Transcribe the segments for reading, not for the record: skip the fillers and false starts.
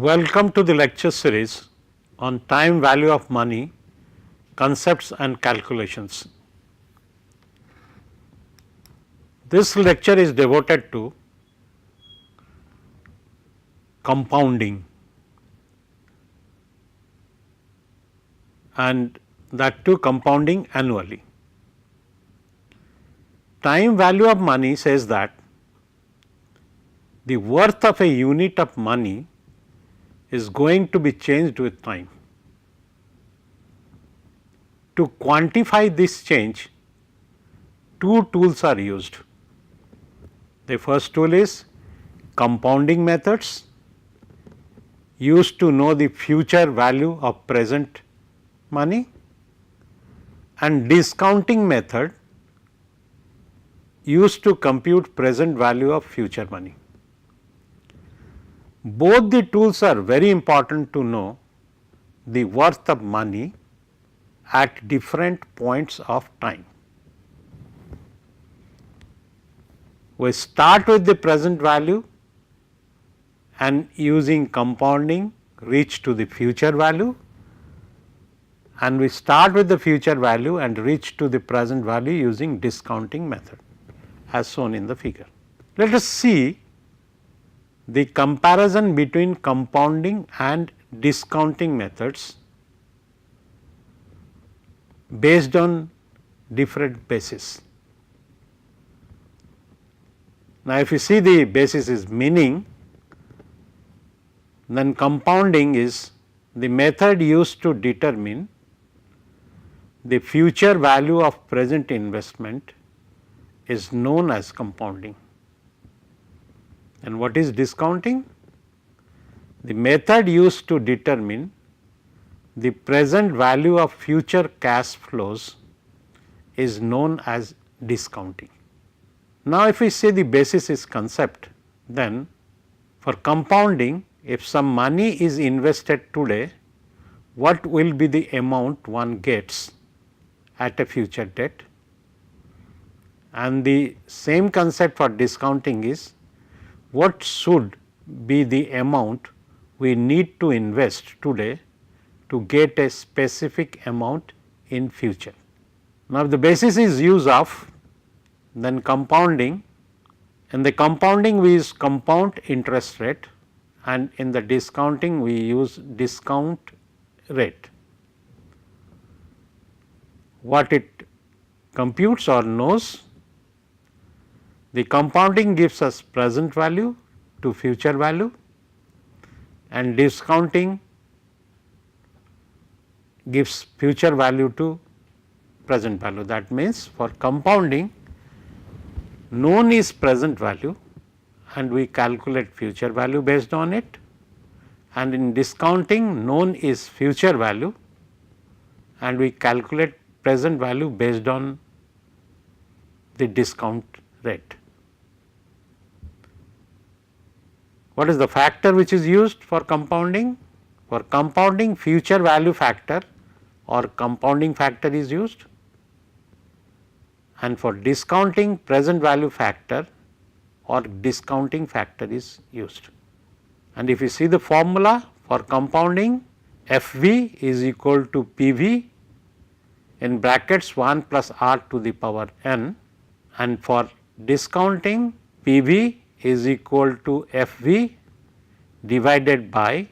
Welcome to the lecture series on time value of money, concepts and calculations. This lecture is devoted to compounding, and that too compounding annually. Time value of money says that the worth of a unit of money is going to be changed with time. To quantify this change, two tools are used. The first tool is compounding methods, used to know the future value of present money, and discounting method, used to compute present value of future money. Both the tools are very important to know the worth of money at different points of time. We start with the present value and using compounding reach to the future value, and we start with the future value and reach to the present value using discounting method as shown in the figure. Let us see the comparison between compounding and discounting methods based on different bases. Now, if you see the basis is meaning, then compounding is the method used to determine the future value of present investment is known as compounding. And what is discounting? The method used to determine the present value of future cash flows is known as discounting. Now, if we say the basis is concept, then for compounding, if some money is invested today, what will be the amount one gets at a future date? And the same concept for discounting is what should be the amount we need to invest today to get a specific amount in future. Now, if the basis is use of, then compounding, in the compounding we use compound interest rate, and in the discounting we use discount rate. What it computes or knows? The compounding gives us present value to future value, and discounting gives future value to present value. That means, for compounding, known is present value and we calculate future value based on it, and in discounting known is future value and we calculate present value based on the discount rate. What is the factor which is used for compounding? For compounding, future value factor or compounding factor is used, and for discounting, present value factor or discounting factor is used. And if you see the formula for compounding, FV is equal to PV in brackets 1 plus R to the power n, and for discounting, PV is equal to FV divided by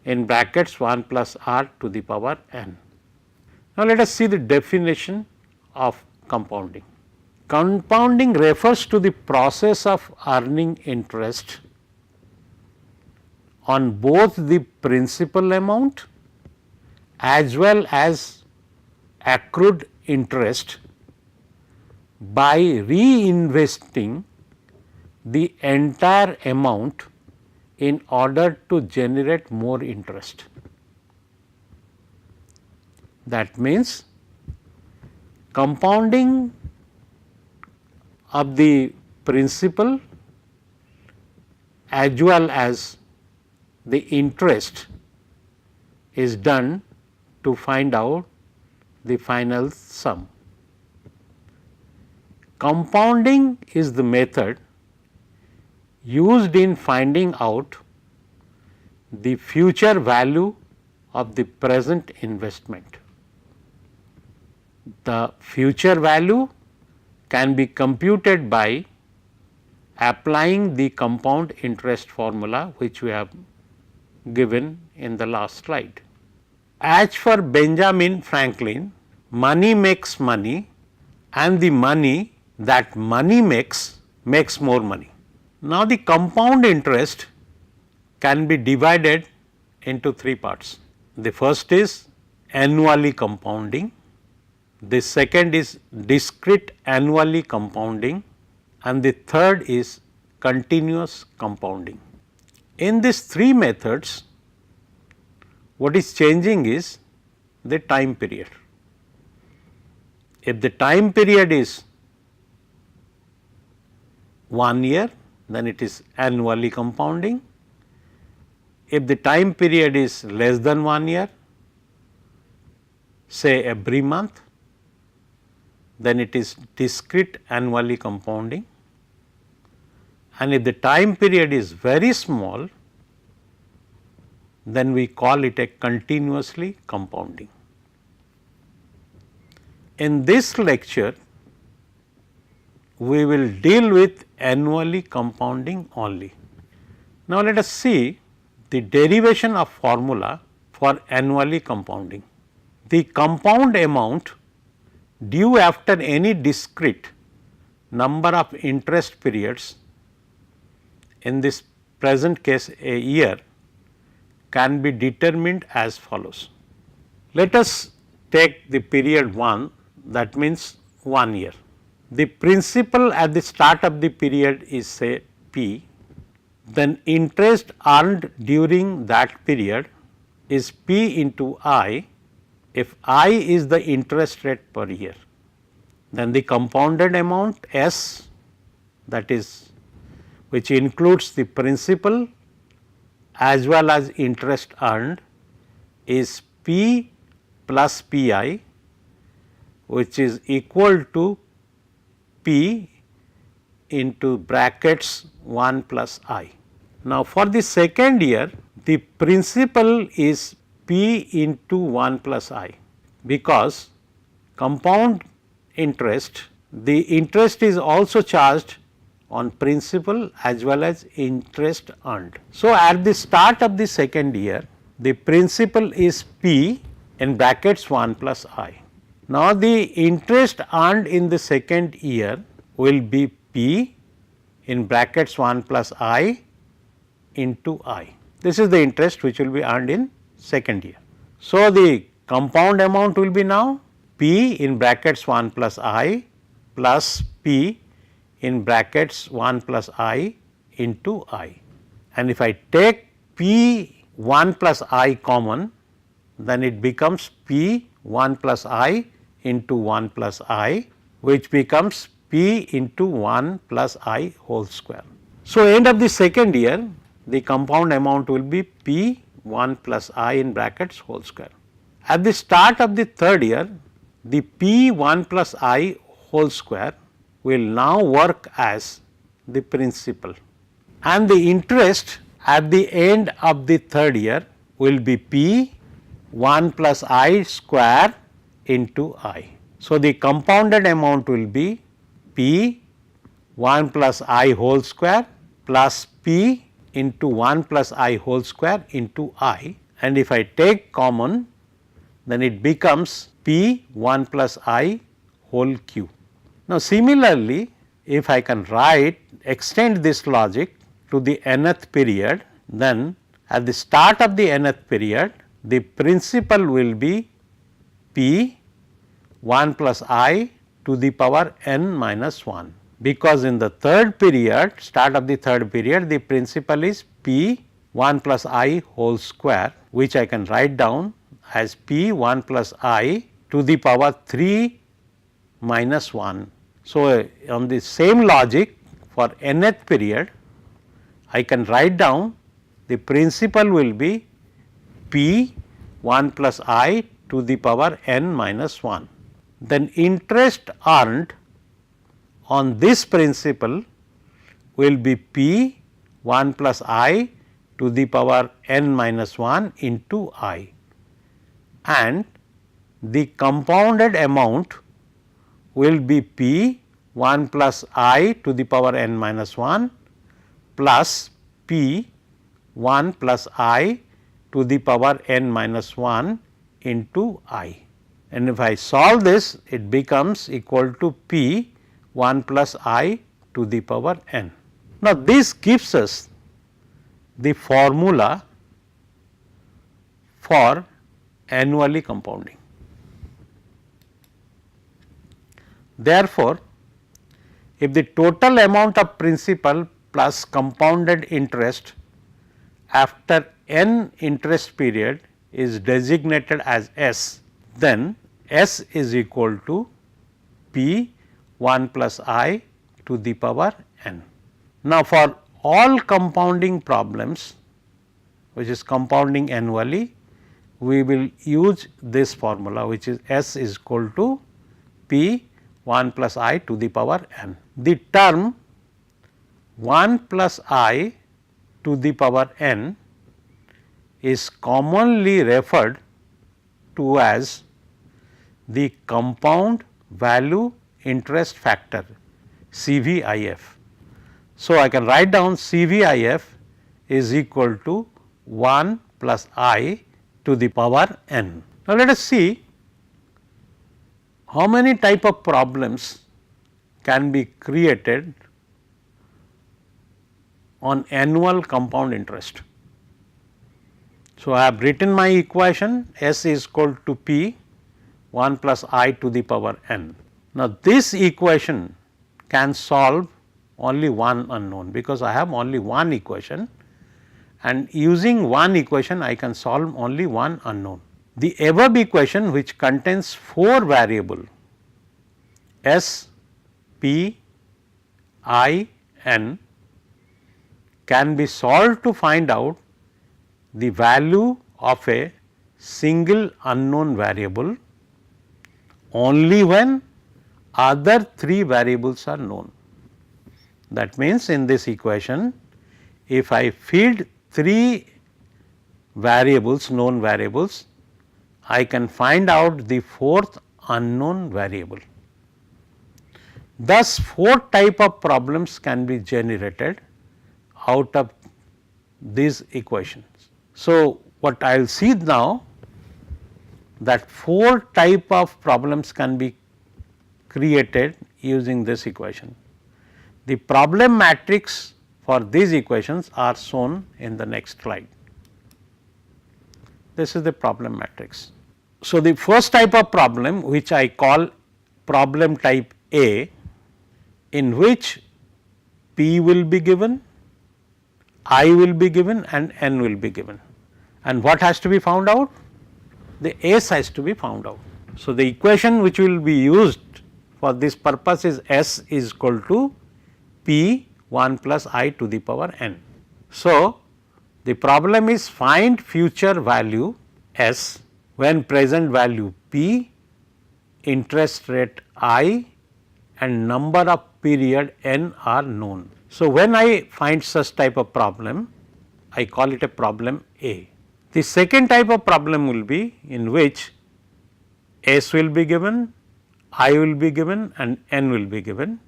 in brackets 1 plus R to the power n. Now, let us see the definition of compounding. Compounding refers to the process of earning interest on both the principal amount as well as accrued interest by reinvesting the entire amount in order to generate more interest. That means, compounding of the principal as well as the interest is done to find out the final sum. Compounding is the method used in finding out the future value of the present investment. The future value can be computed by applying the compound interest formula which we have given in the last slide. As for Benjamin Franklin, money makes money and the money that money makes more money. Now, the compound interest can be divided into three parts. The first is annually compounding, the second is discrete annually compounding, and the third is continuous compounding. In these three methods, what is changing is the time period. If the time period is 1 year, then it is annually compounding. If the time period is less than 1 year, say every month, then it is discrete annually compounding, and if the time period is very small, then we call it a continuously compounding. In this lecture, we will deal with annually compounding only. Now, let us see the derivation of formula for annually compounding. The compound amount due after any discrete number of interest periods, in this present case a year, can be determined as follows. Let us take the period 1, that means 1 year. The principal at the start of the period is say P, then interest earned during that period is P into I, if I is the interest rate per year. Then the compounded amount S, that is which includes the principal as well as interest earned, is P plus Pi, which is equal to P into brackets 1 plus I. Now, for the second year, the principal is P into 1 plus I, because compound interest, the interest is also charged on principal as well as interest earned. So, at the start of the second year, the principal is P in brackets 1 plus I. Now, the interest earned in the second year will be P in brackets 1 plus I into I. This is the interest which will be earned in second year. So, the compound amount will be now P in brackets 1 plus I plus P in brackets 1 plus I into I, and if I take P 1 plus I common, then it becomes P 1 plus I into 1 plus I, which becomes P into 1 plus I whole square. So, end of the second year, the compound amount will be P 1 plus I in brackets whole square. At the start of the third year, the P 1 plus I whole square will now work as the principal, and the interest at the end of the third year will be P 1 plus I square into I. So, the compounded amount will be P 1 plus I whole square plus P into 1 plus I whole square into I, and if I take common, then it becomes P 1 plus I whole cube. Now, similarly, if I can extend this logic to the nth period, then at the start of the nth period, the principal will be P 1 plus I to the power n minus 1, because in the third period, start of the third period, the principal is P 1 plus I whole square, which I can write down as P 1 plus I to the power 3 minus 1. So, on the same logic for nth period, I can write down the principal will be P 1 plus I to the power n minus 1. Then interest earned on this principal will be P 1 plus I to the power n minus 1 into I, and the compounded amount will be P 1 plus I to the power n minus 1 plus P 1 plus I to the power n minus 1 into I. And if I solve this, it becomes equal to P 1 plus I to the power n. Now, this gives us the formula for annually compounding. Therefore, if the total amount of principal plus compounded interest after n interest period is designated as S, then S is equal to P 1 plus I to the power n. Now, for all compounding problems, which is compounding annually, we will use this formula, which is S is equal to P 1 plus I to the power n. The term 1 plus I to the power n is commonly referred to as the compound value interest factor, CVIF. So, I can write down CVIF is equal to 1 plus I to the power n. Now, let us see how many type of problems can be created on annual compound interest. So, I have written my equation S is equal to P 1 plus I to the power n. Now, this equation can solve only one unknown, because I have only one equation, and using one equation I can solve only one unknown. The above equation, which contains 4 variables S, P, I, n, can be solved to find out the value of a single unknown variable only when other 3 variables are known. That means, in this equation, if I feed 3 variables, known variables, I can find out the 4th unknown variable. Thus, 4 type of problems can be generated out of these equations. So, what I will see now, that 4 type of problems can be created using this equation. The problem matrix for these equations are shown in the next slide. This is the problem matrix. So, the first type of problem, which I call problem type A, in which P will be given, I will be given, and n will be given, and what has to be found out? The S has to be found out. So, the equation which will be used for this purpose is S is equal to P 1 plus I to the power n. So, the problem is find future value S when present value P, interest rate I, and number of period n are known. So, when I find such type of problem, I call it a problem A. The second type of problem will be in which S will be given, I will be given, and n will be given,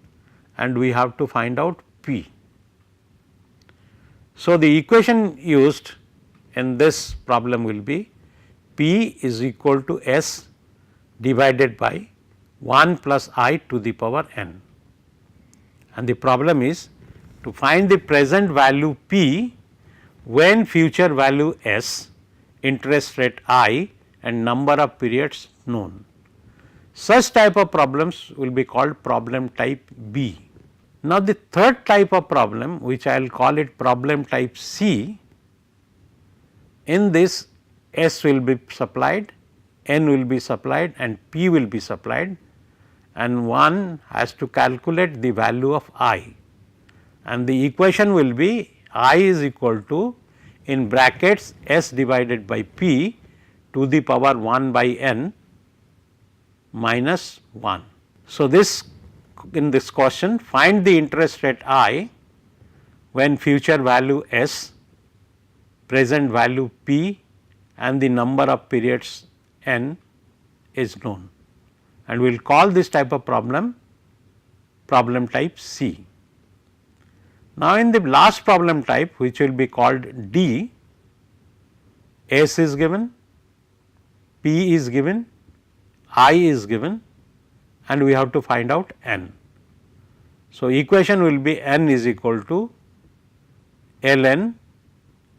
and we have to find out P. So, the equation used in this problem will be P is equal to S divided by 1 plus I to the power n, and the problem is to find the present value P when future value S, interest rate I, and number of periods known. Such type of problems will be called problem type B. Now, the third type of problem, which I will call it problem type C, in this S will be supplied, n will be supplied, and P will be supplied, and one has to calculate the value of I, and the equation will be I is equal to, in brackets, S divided by P to the power 1 by n minus 1. So, this in this question, find the interest rate I when future value S present value P and the number of periods n is known, and we will call this type of problem type C. Now, in the last problem type, which will be called D, S is given, P is given, I is given, and we have to find out n. So, equation will be n is equal to ln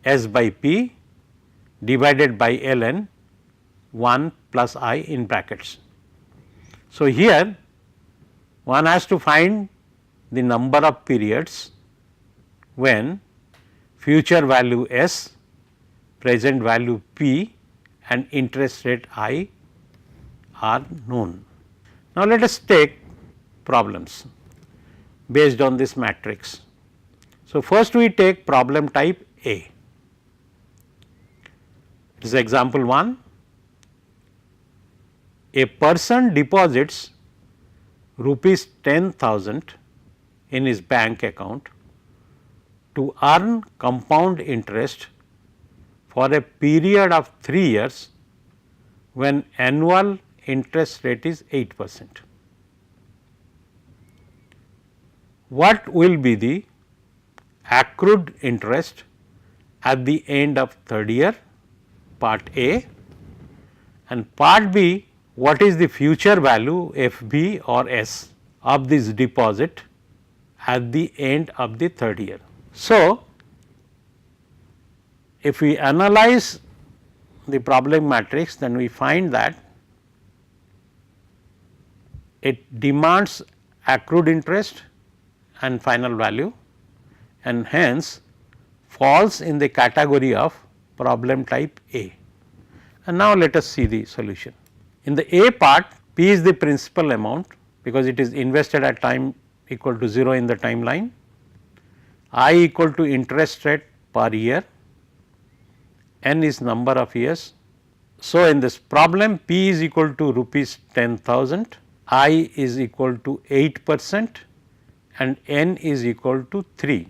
S by P divided by ln 1 plus I in brackets. So, here one has to find the number of periods when future value S, present value P and interest rate I are known. Now, let us take problems based on this matrix. So, first we take problem type A. This is example 1. A person deposits rupees 10,000 in his bank account to earn compound interest for a period of 3 years when annual interest rate is 8%. What will be the accrued interest at the end of third year, part A, and part B, what is the future value FB or S of this deposit at the end of the third year. So, if we analyze the problem matrix, then we find that it demands accrued interest and final value, and hence falls in the category of problem type A. And now, let us see the solution. In the A part, P is the principal amount because it is invested at time equal to 0 in the timeline, I equal to interest rate per year, n is number of years. So, in this problem P is equal to rupees 10,000, I is equal to 8% and n is equal to 3,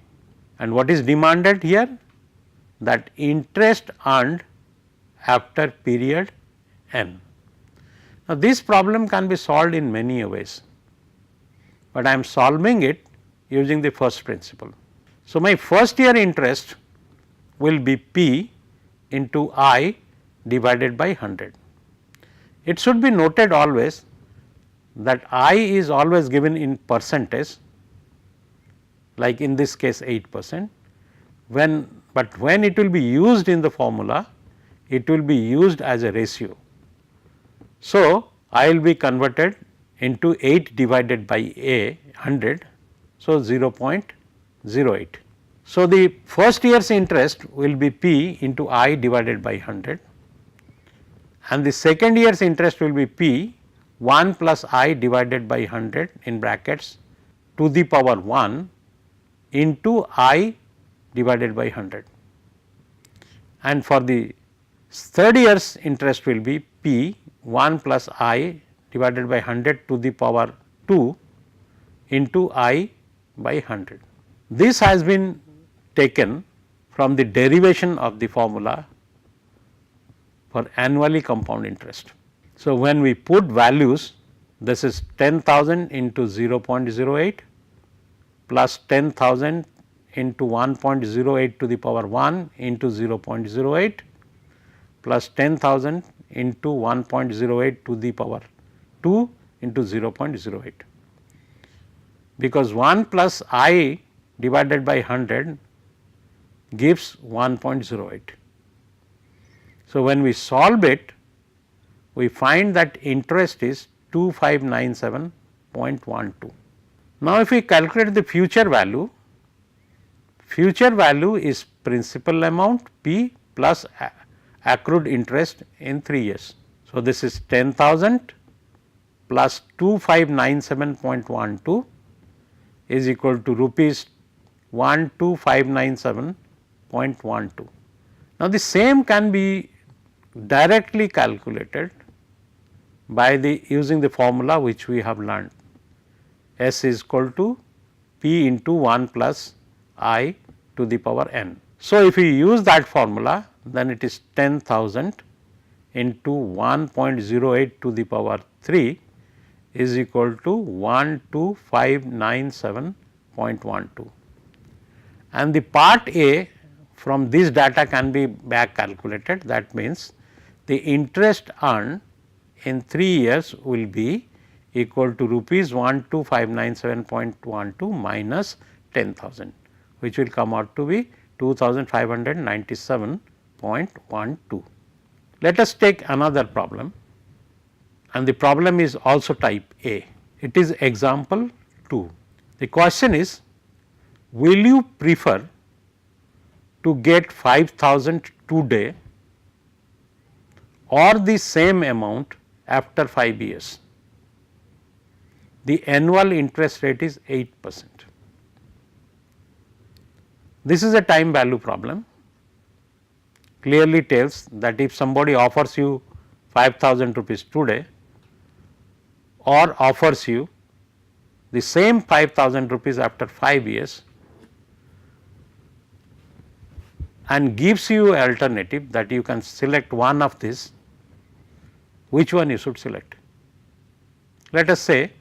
and what is demanded here? That interest earned after period n. Now, this problem can be solved in many ways, but I am solving it using the first principle. So, my first year interest will be P into I divided by 100. It should be noted always that I is always given in percentage, like in this case 8%, but when it will be used in the formula, it will be used as a ratio. So, I will be converted into 8 divided by A 100, so 0.08. So, the first year's interest will be P into I divided by 100, and the second year's interest will be P 1 plus I divided by 100 in brackets to the power 1 into I divided by 100, and for the third year's interest will be P 1 plus I divided by 100 to the power 2 into I by 100. This has been taken from the derivation of the formula for annually compound interest. So, when we put values, this is 10,000 into 0.08 plus 10,000 into 1.08 to the power 1 into 0.08 plus 10,000 into 1.08 to the power 2 into 0.08, because 1 plus I divided by 100 gives 1.08. So, when we solve it, we find that interest is 2597.12. Now, if we calculate the future value is principal amount P plus accrued interest in 3 years. So, this is 10,000 plus 2597.12 is equal to rupees 12597.12. Now, the same can be directly calculated by using the formula which we have learned. S is equal to P into 1 plus I to the power n. So, if we use that formula, then it is 10,000 into 1.08 to the power 3 is equal to 12597.12, and the part A from this data can be back calculated. That means, the interest earned in 3 years will be equal to rupees 12597.12 minus 10,000, which will come out to be 2597.12. Let us take another problem, and the problem is also type A. It is example 2. The question is, will you prefer to get 5,000 today or the same amount after 5 years? The annual interest rate is 8%. This is a time value problem. Clearly tells that if somebody offers you 5,000 rupees today or offers you the same 5,000 rupees after 5 years and gives you alternative that you can select one of this, which one you should select? Let us say,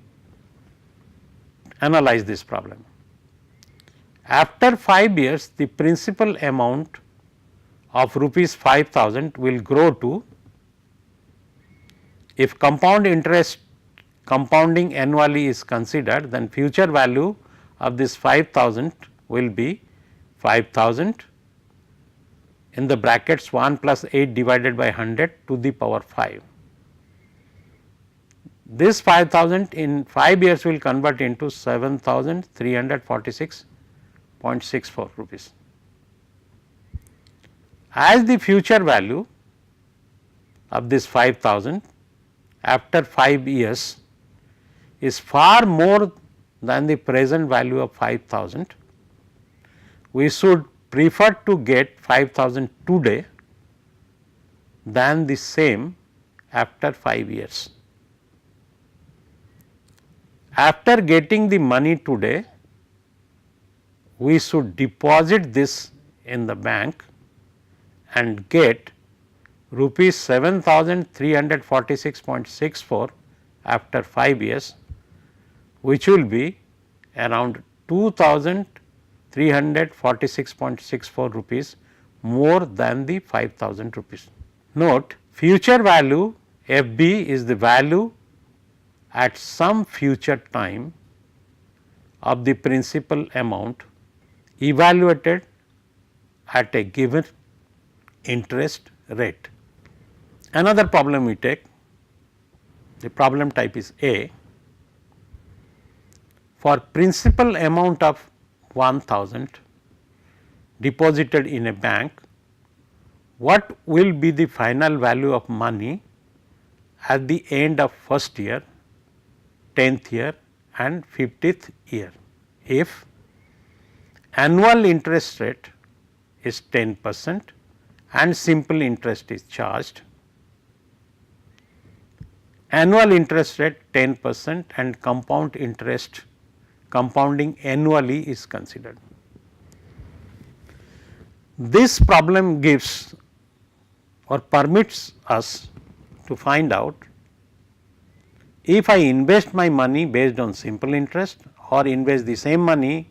analyze this problem. After 5 years, the principal amount of rupees 5,000 will grow to, if compound interest compounding annually is considered, then future value of this 5,000 will be 5,000 in the brackets 1 plus 8 divided by 100 to the power 5. This 5,000 in 5 years will convert into 7,346.64 rupees. As the future value of this 5,000 after 5 years is far more than the present value of 5,000, we should prefer to get 5,000 today than the same after 5 years. After getting the money today, we should deposit this in the bank and get rupees 7,346.64 after 5 years, which will be around 2,346.64 rupees more than the 5,000 rupees. Note, future value FB is the value at some future time of the principal amount evaluated at a given interest rate. Another problem we take, the problem type is A. For principal amount of 1,000 deposited in a bank, what will be the final value of money at the end of first year, 10th year and 50th year, if annual interest rate is 10% and simple interest is charged, annual interest rate 10% and compound interest compounding annually is considered. This problem gives or permits us to find out if I invest my money based on simple interest or invest the same money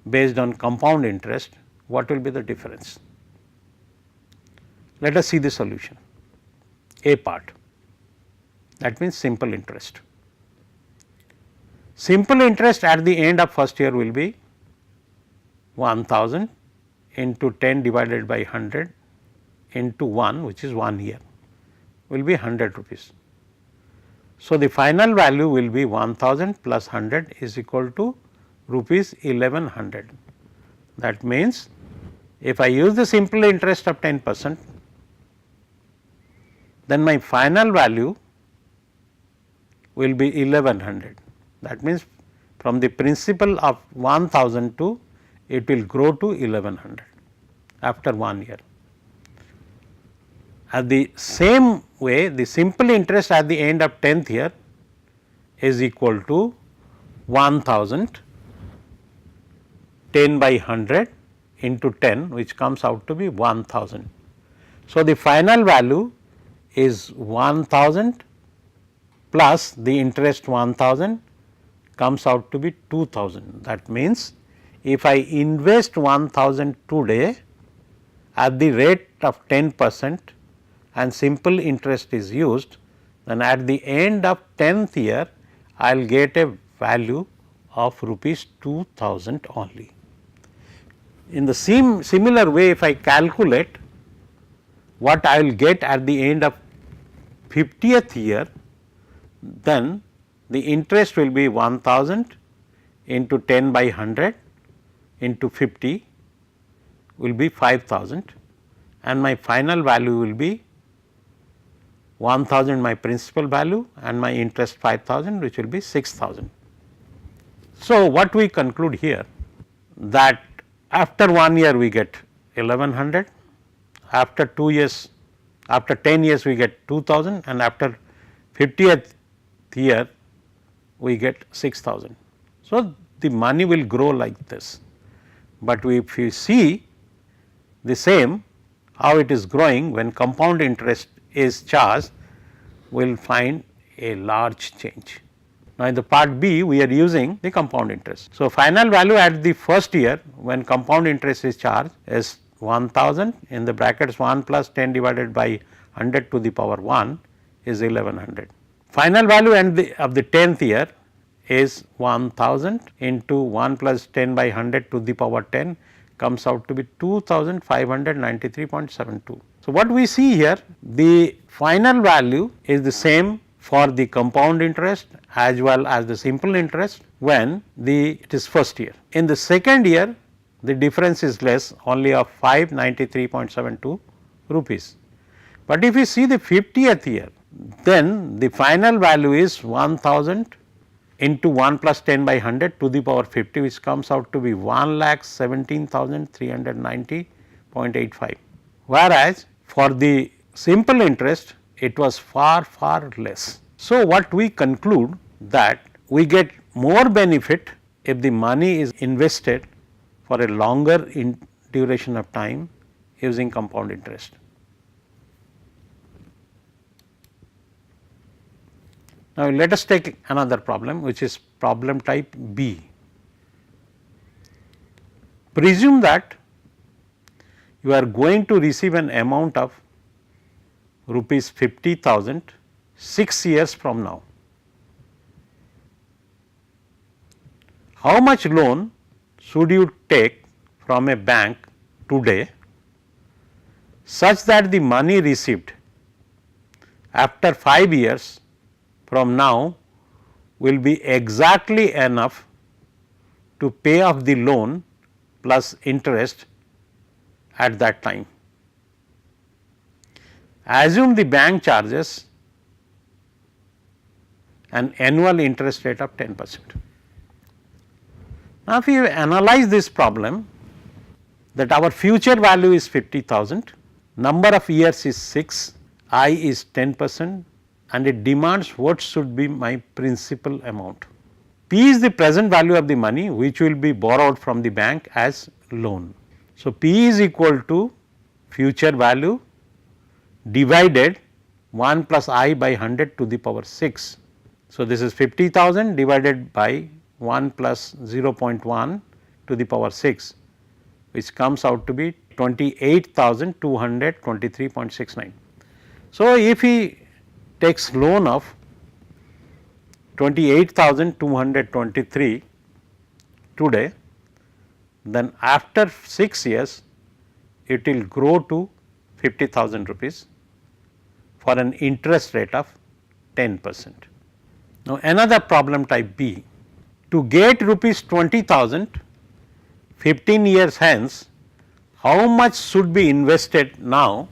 based on compound interest, what will be the difference? Let us see the solution. A part, that means simple interest. Simple interest at the end of first year will be 1,000 into 10 divided by 100 into 1, which is 1 year, will be 100 rupees. So, the final value will be 1000 plus 100 is equal to rupees 1100. That means, if I use the simple interest of 10%, then my final value will be 1100. That means, from the principal of 1000 to it will grow to 1100 after 1 year. At the same way, the simple interest at the end of 10th year is equal to 1000 10 by 100 into 10, which comes out to be 1000. So, the final value is 1000 plus the interest 1000 comes out to be 2000. That means, if I invest 1000 today at the rate of 10% and simple interest is used, then at the end of 10th year I will get a value of rupees 2000 only. In the similar way, if I calculate what I will get at the end of 50th year, then the interest will be 1000 into 10 by 100 into 50 will be 5000, and my final value will be 1000 my principal value and my interest 5000, which will be 6000. So, what we conclude here, that after 1 year we get 1100, after 2 years, after 10 years we get 2000, and after 50th year we get 6000. So, the money will grow like this, but if you see the same how it is growing when compound interest is charged, we will find a large change. Now, in the part B we are using the compound interest. So, final value at the first year when compound interest is charged is 1000, in the brackets 1 plus 10 divided by 100 to the power 1 is 1100. Final value of the 10th year is 1000 into 1 plus 10 by 100 to the power 10 comes out to be 2593.72. So, what we see here, the final value is the same for the compound interest as well as the simple interest when it is first year. In the second year the difference is less, only of 593.72 rupees. But if you see the 50th year, then the final value is 1000 into 1 plus 10 by 100 to the power 50, which comes out to be 1,17,390.85, whereas for the simple interest it was far less. So, what we conclude that we get more benefit if the money is invested for a longer duration of time using compound interest. Now, let us take another problem, which is problem type B. Presume that you are going to receive an amount of rupees 50,000 6 years from now. How much loan should you take from a bank today such that the money received after 5 years from now will be exactly enough to pay off the loan plus interest at that time? Assume the bank charges an annual interest rate of 10%. Now, if you analyze this problem, that our future value is 50,000, number of years is 6, I is 10%, and it demands what should be my principal amount. P is the present value of the money which will be borrowed from the bank as loan. So, P is equal to future value divided 1 plus I by 100 to the power 6. So, this is 50,000 divided by 1 plus 0.1 to the power 6, which comes out to be 28,223.69. So, if he takes loan of 28,223 today, then after 6 years it will grow to 50,000 rupees for an interest rate of 10%. Now, another problem type B, to get rupees 20,000 15 years hence, how much should be invested now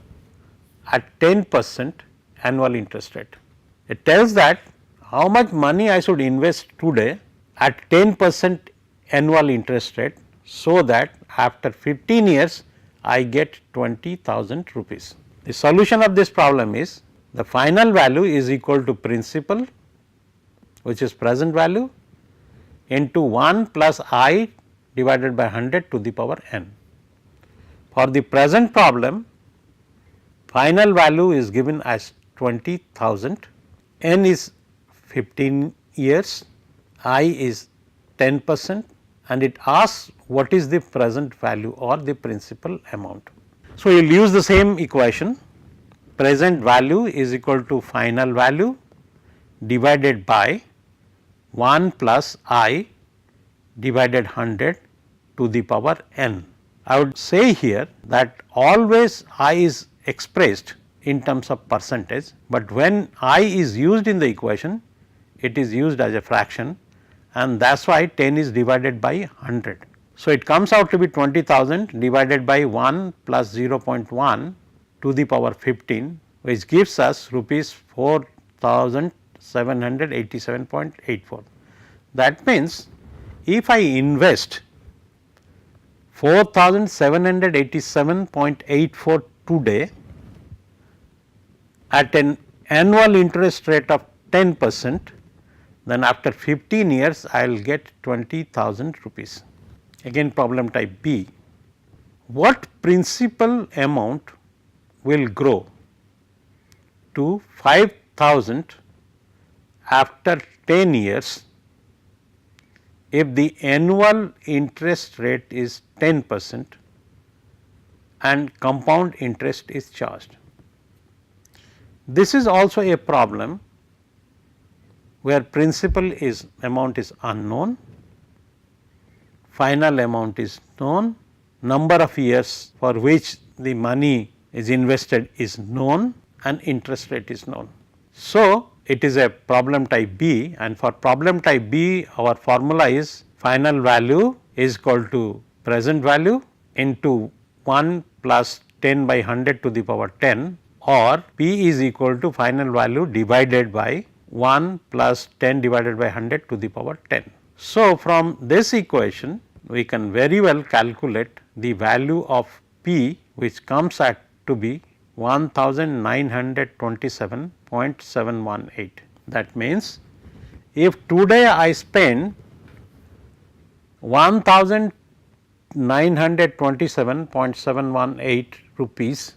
at 10% annual interest rate? It tells that how much money I should invest today at 10% annual interest rate, so that after 15 years I get 20,000 rupees. The solution of this problem is the final value is equal to principal, which is present value, into 1 plus I divided by 100 to the power n. For the present problem, final value is given as 20,000, n is 15 years, I is 10% and it asks what is the present value or the principal amount. So, you will use the same equation, present value is equal to final value divided by 1 plus I divided 100 to the power n. I would say here that always I is expressed in terms of percentage, but when I is used in the equation it is used as a fraction and that is why 10 is divided by 100. So, it comes out to be 20,000 divided by 1 plus 0.1 to the power 15, which gives us rupees 4,787.84. That means, if I invest 4,787.84 today at an annual interest rate of 10%, then after 15 years I will get 20,000 rupees. Again problem type B, what principal amount will grow to 5,000 after 10 years if the annual interest rate is 10% and compound interest is charged. This is also a problem where principal is amount is unknown, final amount is known, number of years for which the money is invested is known and interest rate is known. So, it is a problem type B, and for problem type B our formula is final value is equal to present value into 1 plus 10 by 100 to the power 10, or P is equal to final value divided by 1 plus 10 divided by 100 to the power 10. So, from this equation we can very well calculate the value of P, which comes at to be 1927.718. That means, if today I spend 1927.718 rupees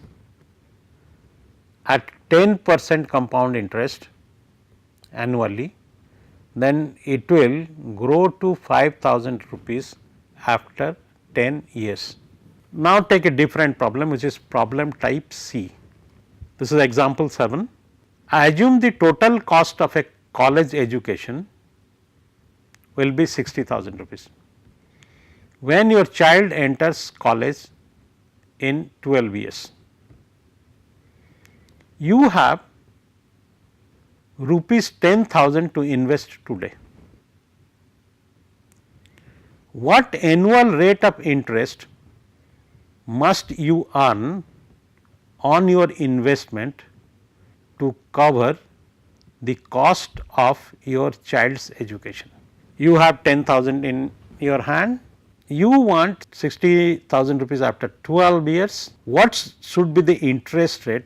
at 10% compound interest annually, then it will grow to 5,000 rupees after 10 years. Now, take a different problem, which is problem type C. This is example 7. I assume the total cost of a college education will be 60,000 rupees. When your child enters college in 12 years, you have rupees 10,000 to invest today. What annual rate of interest must you earn on your investment to cover the cost of your child's education? You have 10,000 in your hand, you want 60,000 rupees after 12 years. What should be the interest rate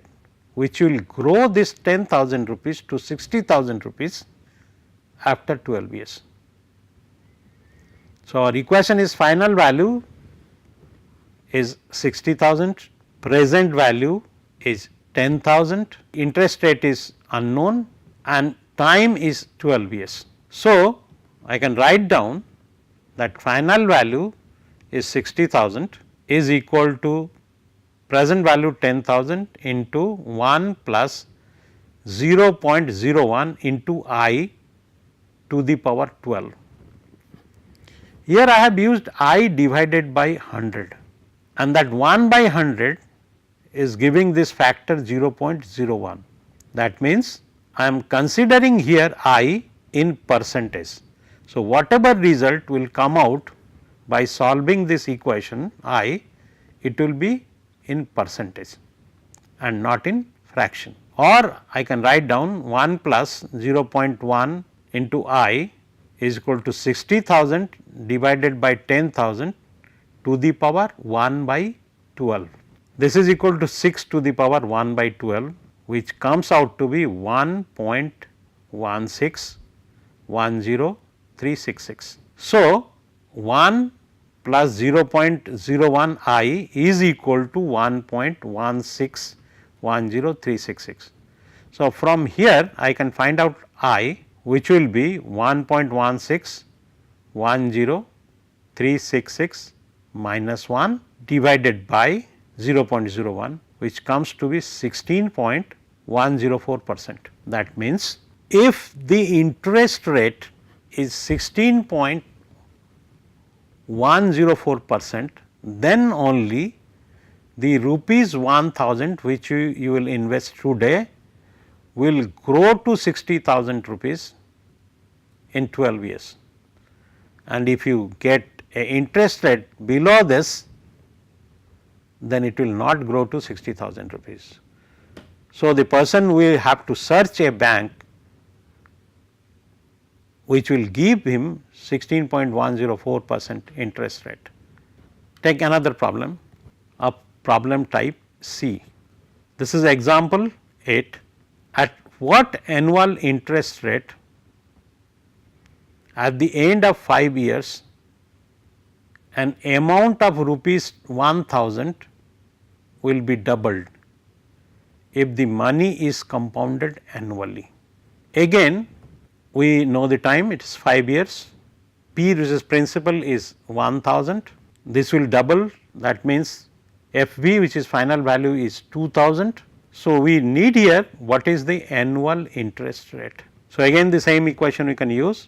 which will grow this 10,000 rupees to 60,000 rupees after 12 years? So, our equation is final value is 60,000, present value is 10,000, interest rate is unknown and time is 12 years. So, I can write down that final value is 60,000 is equal to present value 10,000 into 1 plus 0.01 into I to the power 12. Here I have used I divided by 100, and that 1 by 100 is giving this factor 0.01. That means, I am considering here I in percentage. So, whatever result will come out by solving this equation I, it will be in percentage and not in fraction, or I can write down 1 plus 0.1 into I is equal to 60,000 divided by 10,000 to the power 1 by 12. This is equal to 6 to the power 1 by 12, which comes out to be 1.1610366. So, 1 plus 0.01 I is equal to 1.1610366. So, from here I can find out I, which will be 1.1610366 minus 1 divided by 0.01, which comes to be 16.104%. That means, if the interest rate is 16.104%, then only the rupees 1000 which you will invest today will grow to 60,000 rupees in 12 years. And if you get a interest rate below this, then it will not grow to 60,000 rupees. So, the person will have to search a bank which will give him 16.104% interest rate. Take another problem, a problem type C. This is example 8. At what annual interest rate at the end of 5 years an amount of rupees 1000 will be doubled if the money is compounded annually? Again, we know the time, it is 5 years, P, which is principal, is 1000, this will double, that means FV, which is final value, is 2000. So, we need here what is the annual interest rate. So, again the same equation we can use,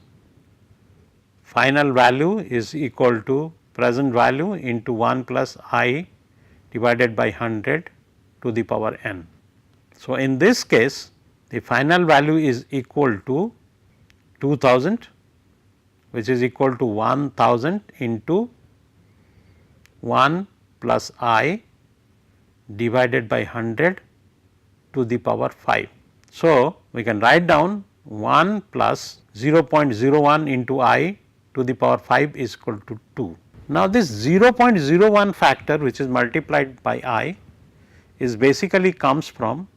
final value is equal to present value into 1 plus I divided by 100 to the power n. So, in this case the final value is equal to 2000, which is equal to 1000 into 1 plus I divided by 100 to the power 5. So, we can write down 1 plus 0.01 into I to the power 5 is equal to 2. Now, this 0.01 factor which is multiplied by I is basically comes from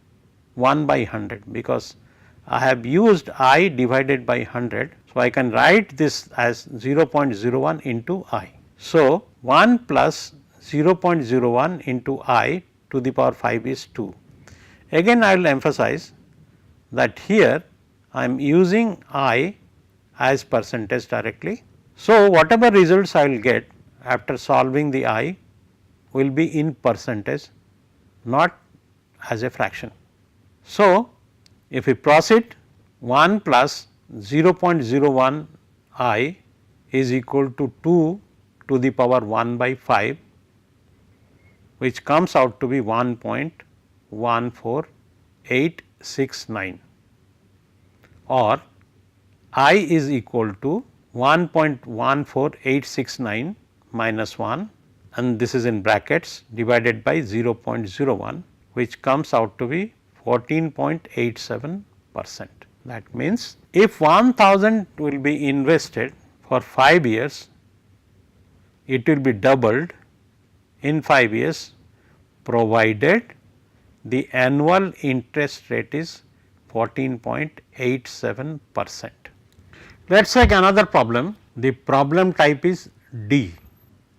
1 by 100, because I have used I divided by 100. So, I can write this as 0.01 into I. So, 1 plus 0.01 into I to the power 5 is 2. Again I will emphasize that here I am using I as percentage directly. So, whatever results I will get after solving the I will be in percentage, not as a fraction. So, if we proceed, 1 plus 0.01 I is equal to 2 to the power 1 by 5, which comes out to be 1.14869, or I is equal to 1.14869 minus 1, and this is in brackets, divided by 0.01, which comes out to be 14.87%. That means, if 1000 will be invested for 5 years, it will be doubled in 5 years, provided the annual interest rate is 14.87%. Let us take another problem. The problem type is D.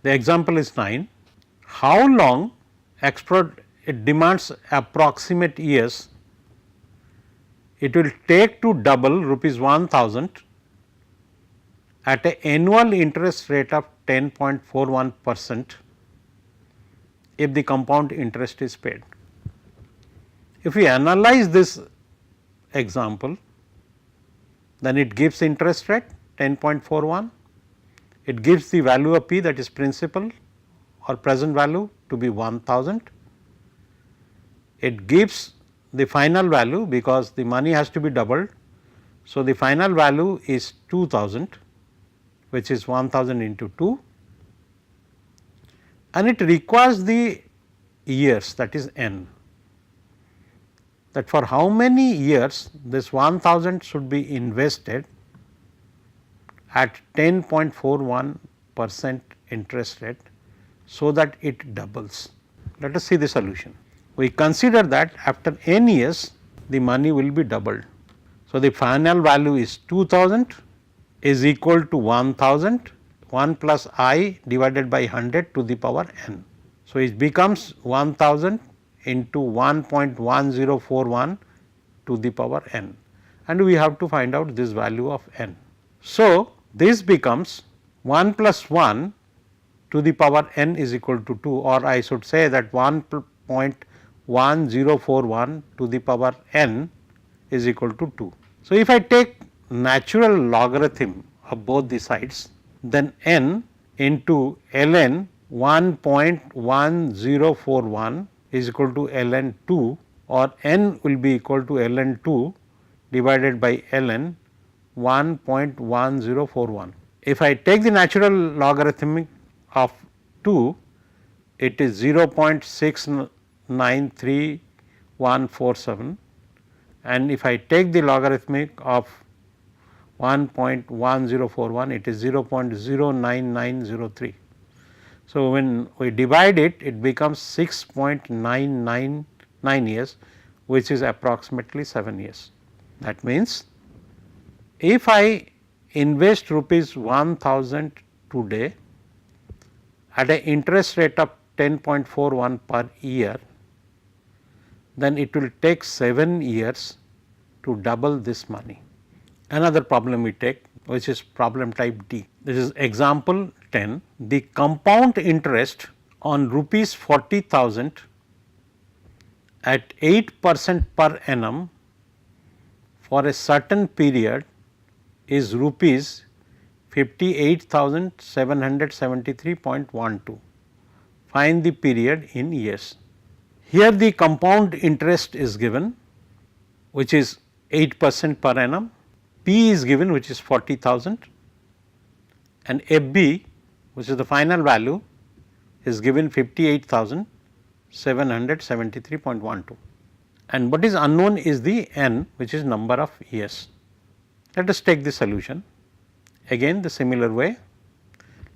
The example is 9. How long it demands approximate years it will take to double rupees 1000 at an annual interest rate of 10.41% if the compound interest is paid. If we analyze this example, then it gives interest rate 10.41, it gives the value of P, that is principal or present value, to be 1000, it gives the final value because the money has to be doubled. So, the final value is 2000, which is 1000 into 2, and it requires the years, that is n, that for how many years this 1000 should be invested at 10.41% interest rate, so that it doubles. Let us see the solution. We consider that after n years the money will be doubled. So, the final value is 2000 is equal to 1000, 1 plus I divided by 100 to the power n. So, it becomes 1000 into 1.1041 to the power n, and we have to find out this value of n. So, this becomes 1 plus 1 to the power n is equal to 2, or I should say that 1.1041 to the power n is equal to 2. So, if I take natural logarithm of both the sides, then n into ln 1.1041 is equal to ln 2, or n will be equal to ln 2 divided by ln 1.1041. If I take the natural logarithm of 2, it is 0.693147, and if I take the logarithmic of 1.1041, it is 0.09903. So, when we divide it, it becomes 6.999 years, which is approximately 7 years. That means, if I invest rupees 1000 today at an interest rate of 10.41 per year, then it will take 7 years to double this money. Another problem we take, which is problem type D. This is example 10. The compound interest on rupees 40,000 at 8% per annum for a certain period is rupees 58,773.12. Find the period in years. Here the compound interest is given, which is 8% per annum. P is given, which is 40,000, and FB, which is the final value, is given 58,773.12, and what is unknown is the n, which is number of years. Let us take the solution. Again the similar way,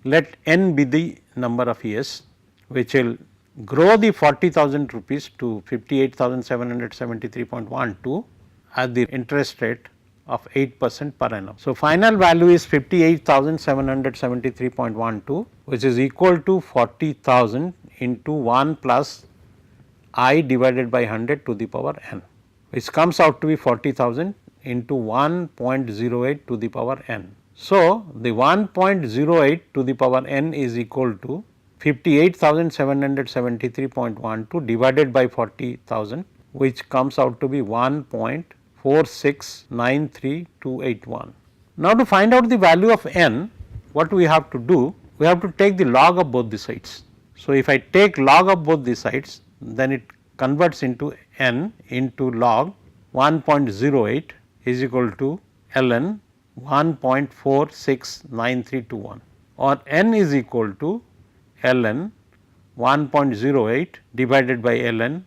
let n be the number of years, which will grow the 40,000 rupees to 58,773.12 at the interest rate of 8% per annum. So, final value is 58,773.12, which is equal to 40,000 into 1 plus I divided by 100 to the power n, which comes out to be 40,000 into 1.08 to the power n. So, the 1.08 to the power n is equal to 58,773.12 divided by 40,000, which comes out to be 1.4693281. Now, to find out the value of n, what we have to do? We have to take the log of both the sides. So, if I take log of both the sides, then it converts into n into log 1.08 is equal to ln 1.469321, or n is equal to ln 1.08 divided by ln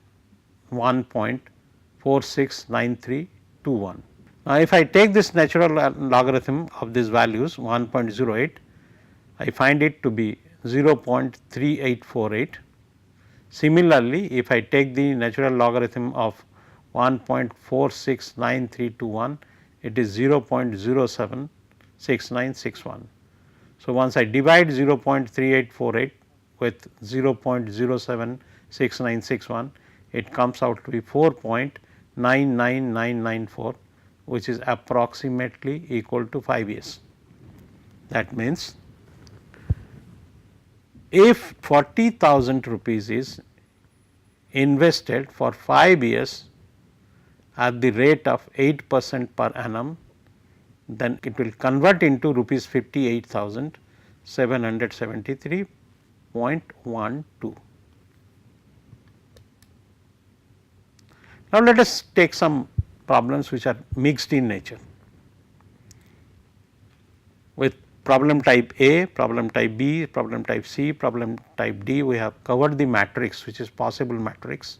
1.469321. Now, if I take this natural logarithm of these values 1.08, I find it to be 0.3848. Similarly, if I take the natural logarithm of 1.469321, it is 0.076961. So, once I divide 0.3848 with 0.076961, it comes out to be 4.99994, which is approximately equal to 5 years. That means, if 40,000 rupees is invested for 5 years at the rate of 8% per annum, then it will convert into rupees 58,773.12. Now, let us take some problems which are mixed in nature. With problem type A, problem type B, problem type C, problem type D, we have covered the matrix, which is possible matrix,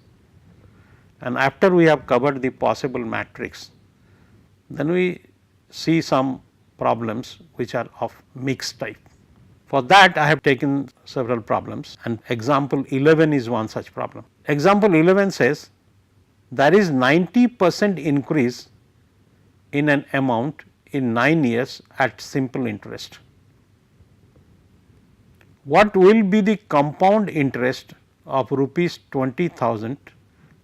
and after we have covered the possible matrix, then we see some problems which are of mixed type. For that, I have taken several problems, and example 11 is one such problem. Example 11 says there is 90% increase in an amount in 9 years at simple interest. what will be the compound interest of rupees 20,000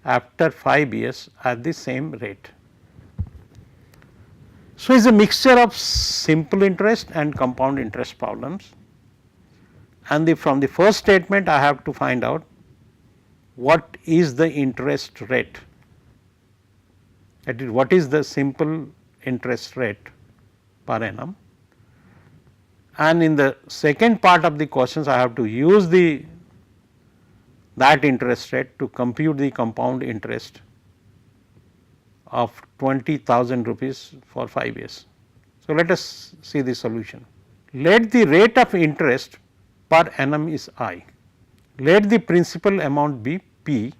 after 5 years at the same rate. So, it is a mixture of simple interest and compound interest problems, and from the first statement I have to find out what is the interest rate, that is what is the simple interest rate per annum, and in the second part of the questions I have to use that interest rate to compute the compound interest of 20,000 rupees for 5 years. So, let us see the solution. Let the rate of interest per annum is I, let the principal amount be P.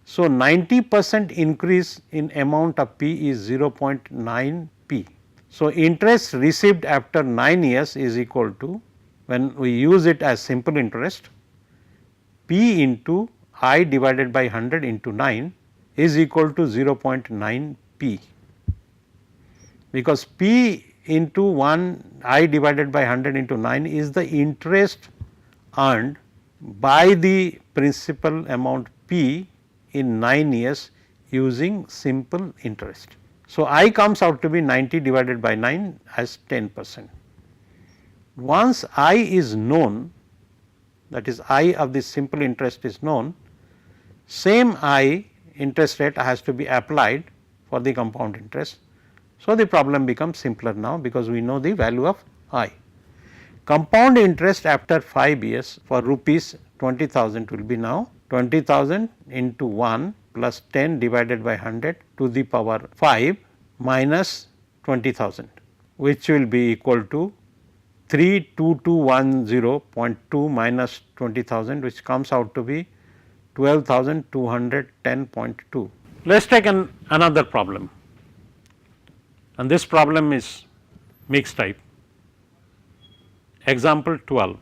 So, 90% increase in amount of P is 0.9 P. So, interest received after 9 years is equal to, when we use it as simple interest, P into I divided by 100 into 9 is equal to 0.9 P, because P into 1 I divided by 100 into 9 is the interest earned by the principal amount P in 9 years using simple interest. So, I comes out to be 90 divided by 9 as 10%. Once I is known, that is I of the simple interest is known, same I interest rate has to be applied for the compound interest. So, the problem becomes simpler now, because we know the value of I. Compound interest after 5 years for rupees 20,000 will be now 20,000 into 1 plus 10 divided by 100 to the power 5 minus 20,000, which will be equal to 32210.2 minus 20,000, which comes out to be 12,210.2. Let us take another problem, and this problem is mixed type. Example 12.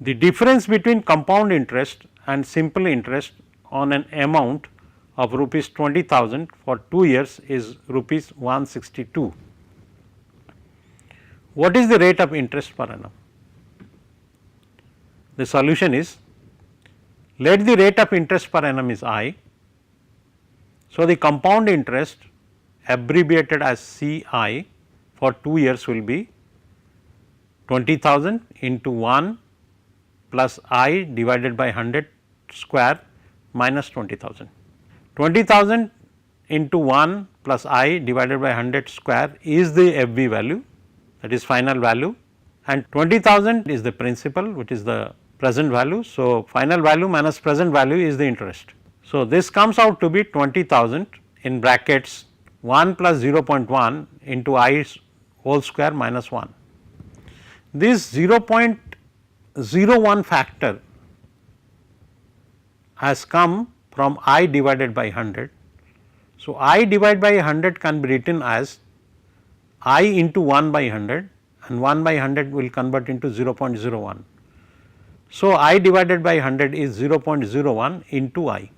The difference between compound interest and simple interest on an amount of rupees 20,000 for 2 years is rupees 162. What is the rate of interest per annum? The solution is, let the rate of interest per annum is I. So, the compound interest abbreviated as CI for 2 years will be 20,000 into 1 plus I divided by 100 square minus 20,000. 20,000 into 1 plus I divided by 100 square is the FV value, that is final value, and 20,000 is the principal, which is the present value. So, final value minus present value is the interest. So, this comes out to be 20,000 in brackets 1 plus 0.1 into I whole square minus 1. This 0.01 factor has come from I divided by 100. So, I divided by 100 can be written as I into 1 by 100, and 1 by 100 will convert into 0.01. So, I divided by 100 is 0.01 into I.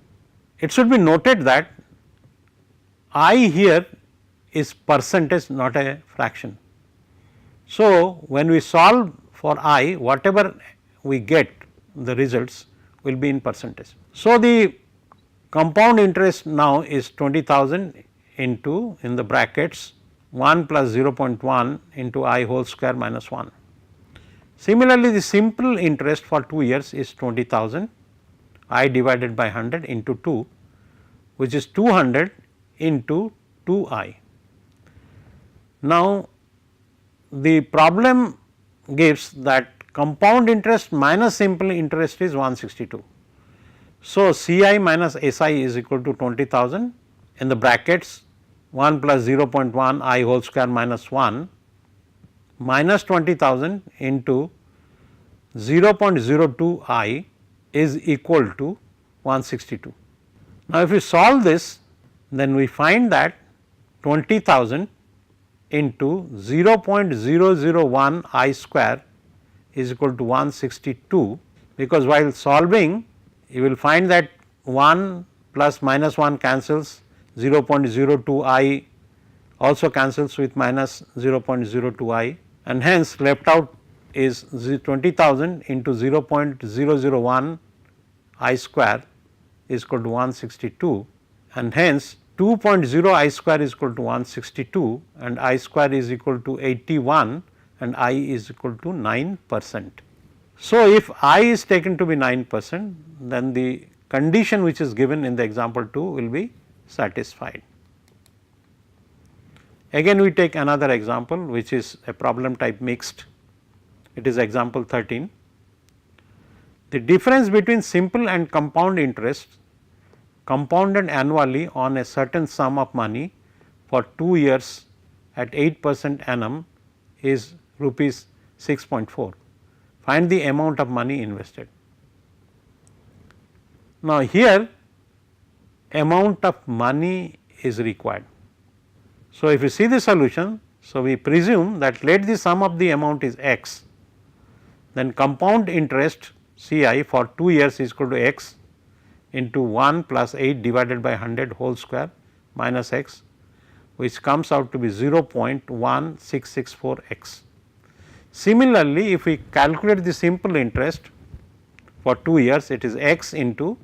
It should be noted that I here is percentage, not a fraction. So, when we solve for I, whatever we get, the results will be in percentage. So, the compound interest now is 20,000 into, in the brackets, 1 plus 0.1 into I whole square minus 1. Similarly, the simple interest for 2 years is 20,000 I divided by 100 into 2, which is 200 into 2 I. Now, the problem gives that compound interest minus simple interest is 162. So, CI minus SI is equal to 20,000 in the brackets 1 plus 0.1 I whole square minus 1 minus 20,000 into 0.02 I is equal to 162. Now, if we solve this, then we find that 20,000 into 0.001 I square is equal to 162, because while solving you will find that 1 plus minus 1 cancels, 0.02 I also cancels with minus 0.02 I, and hence left out is 20,000 into 0.001 I square is equal to 162, and hence 2.0 I square is equal to 162 and I square is equal to 81 and I is equal to 9%. So, if I is taken to be 9%, then the condition which is given in the example 2 will be satisfied. Again we take another example which is a problem type mixed. It is example 13. The difference between simple and compound interest compounded annually on a certain sum of money for 2 years at 8% annum is rupees 6.4. Find the amount of money invested. Now, here amount of money is required. So, if you see the solution, so we presume that let the sum of the amount is x, then compound interest C I for 2 years is equal to x into 1 plus 8 divided by 100 whole square minus x, which comes out to be 0.1664 x. Similarly, if we calculate the simple interest for 2 years, it is x into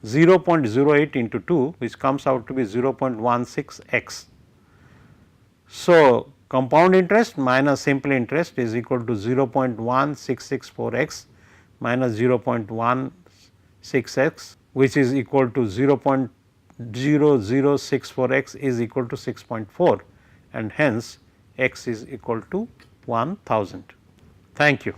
0.08 into 2, which comes out to be 0.16 x. So, compound interest minus simple interest is equal to 0.1664 x minus 0.16 x, which is equal to 0.0064 x is equal to 6.4, and hence x is equal to 1000. Thank you.